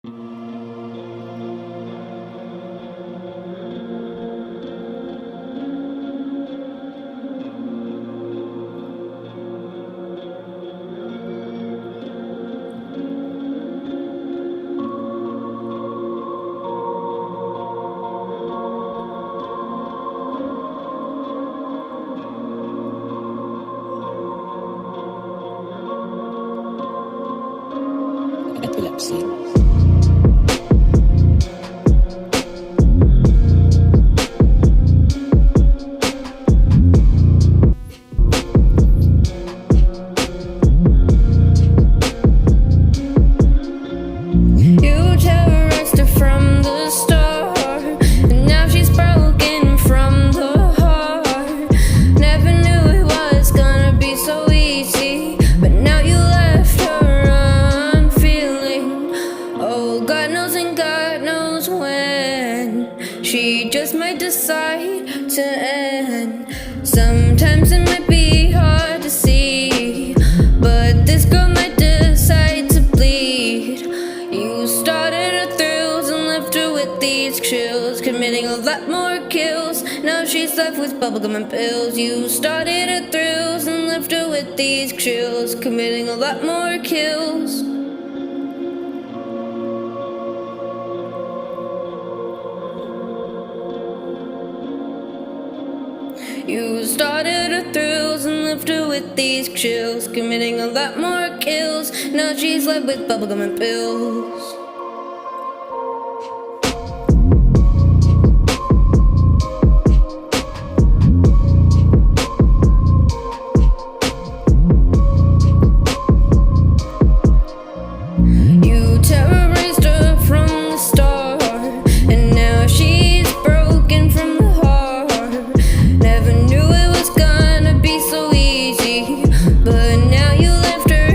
Epilepsy. You terrorized her from the start, and now she's broken from the heart. Never knew it was gonna be so easy, but now you left her unfeeling. Oh, God knows and God knows when she just might decide to end. Sometimes it might be hard to see, but this girl might decide to bleed. You started her thrills and left her with these chills, committing a lot more kills. Now she's left with bubblegum and pills. You started her thrills and left her with these chills, committing a lot more kills. You started her thrills and left her with these chills, committing a lot more kills. Now she's left with bubblegum and pills. You terrorized her from the start, and now she's broken from the heart. Never knew it was gonna be so easy, but now you left her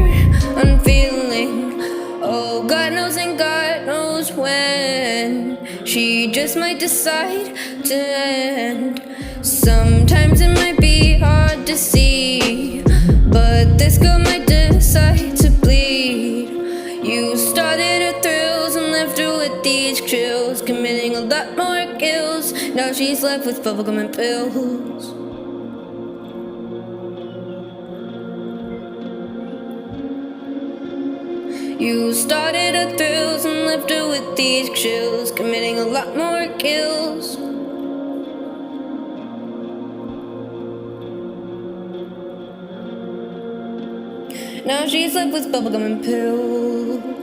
unfeeling. Oh, God knows and God knows when she just might decide to end. Sometimes it might be hard to see, but this girl might decide to bleed. You started her thrills and left her with these chills, committing a lot more kills. Now she's left with bubblegum and pills. You started her thrills and left her with these chills, committing a lot more kills. Now she's left with bubblegum and pills.